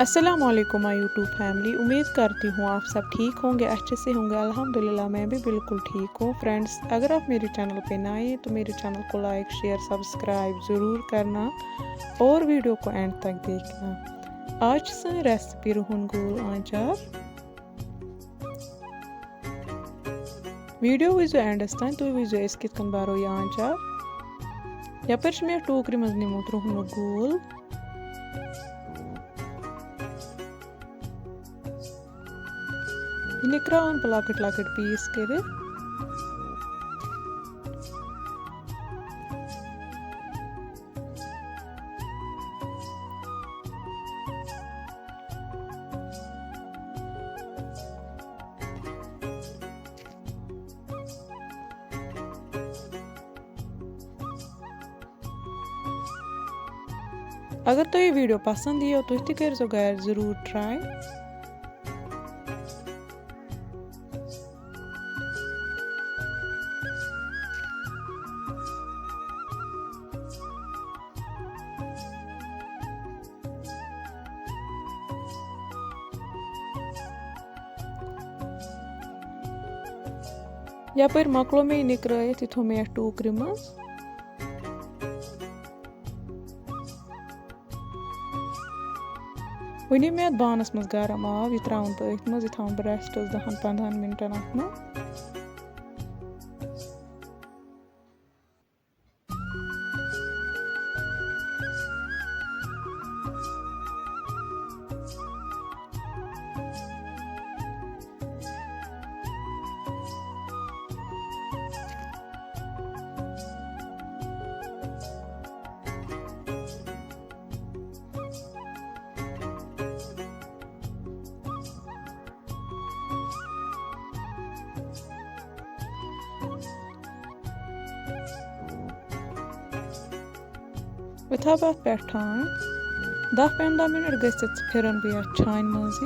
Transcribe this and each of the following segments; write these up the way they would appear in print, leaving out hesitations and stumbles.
अस्सलामुअलैकुम my YouTube family. उम्मीद करती हूँ आप सब ठीक होंगे, अच्छे से होंगे। अल्हम्दुलिल्लाह मैं भी बिल्कुल ठीक हूँ। फ्रेंड्स, अगर आप मेरे चैनल पे नए हैं तो मेरे चैनल को लाइक शेयर सब्सक्राइब ज़रूर करना और वीडियो को एंड तक देखना। आज से रेसिपी रोहन गोल आंचार। वीडियो वजो एंडस तान तुम वजो इस कित कन बारो ये आंचार। यपर मे टोकर मज निमुत रोहन गोल। निकरावन लकट लकट पीस कर। अगर तो ये वीडियो पसंद यी तो तुम कर घर ज़रूर ट्राई। यपर मकलो मे निकरायत थो मे टोकर मज। वनी मे बानस मज गरम आब यह त्रावन बह अथ मज यह बह रेस्टस 10-15 मिनटन अथ मज। वह बह पे ठान 10-15 मिनट गसित फिरन बह छान मज।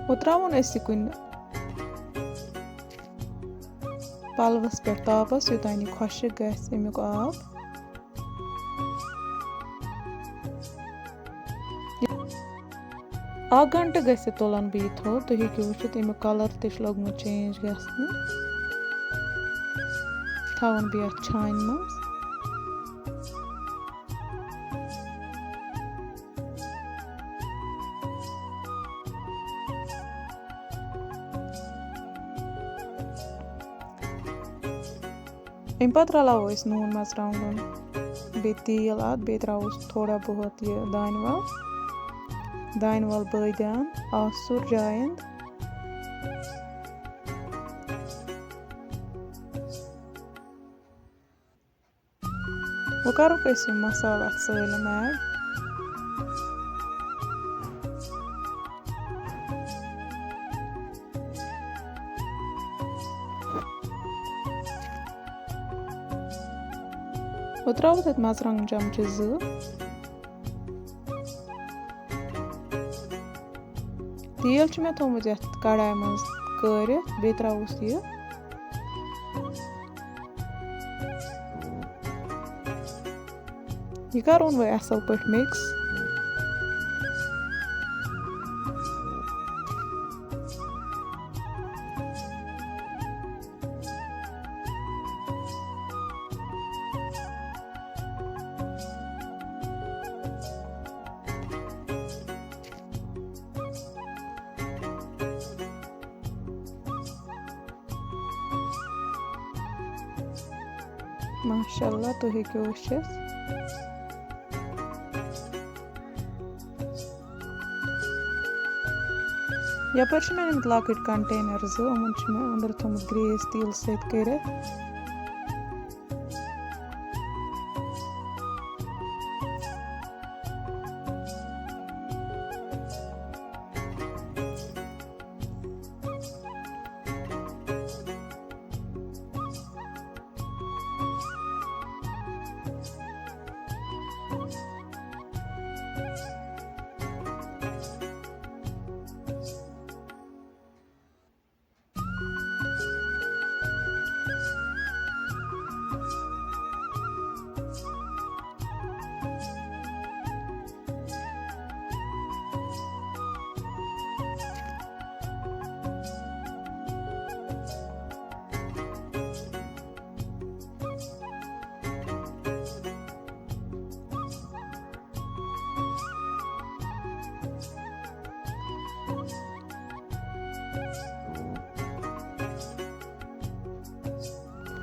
वो त्रावन कुन पलवस पे तापस योतान यह खुशक गस अमुक आब। अक घंटे गस तुलन बह थो तुम हेकु वुचित अमुक कलर तक लोगमुत चेंज गसने। थवन बह छान मज। अम पत रलावो नून मर्चांगन बे तेल अत बे त्रोस थोड़ा बहुत यह दान वल बदियान आसुर जायंद। वो करुक मसाला सलम ऐड। वो त्रो तथ मर्चांगन चमचे 2। तेल मे थोमुत यथ कढ़ाई मज करित बे त्रोस यह। यह करुन वह असल पे मिक्स। माशाल्लाह तो हेकु वुचित। यपर मे निमुत लकट कंटेनर 2 उमन मे अंदर थोमुत ग्रेस तेल सत करित।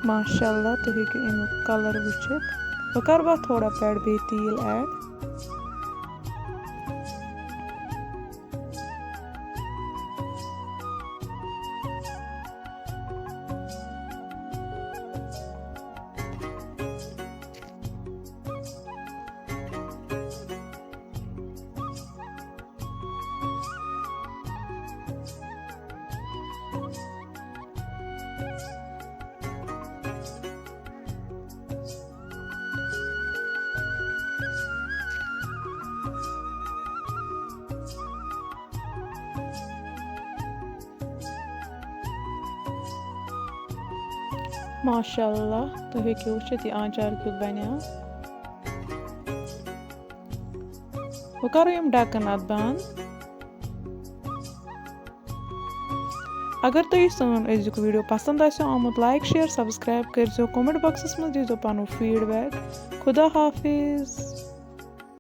माशाल्लाह तुम हेकु अमुक कलर वुचित वह कर बह थोड़ा पेड़ बे तेल ऐड माशाल्लाह तुम हेकु वुचित यह आंचार क्युत बनेओ वह करो यम ढक्कन अत बंद अगर तुम सन अजुक वीडियो पसंद आमुत लाइक शेयर सब्सक्राइब कर कमेंट बॉक्सस मज दीजो पन फीडबैक खुदा हाफिज।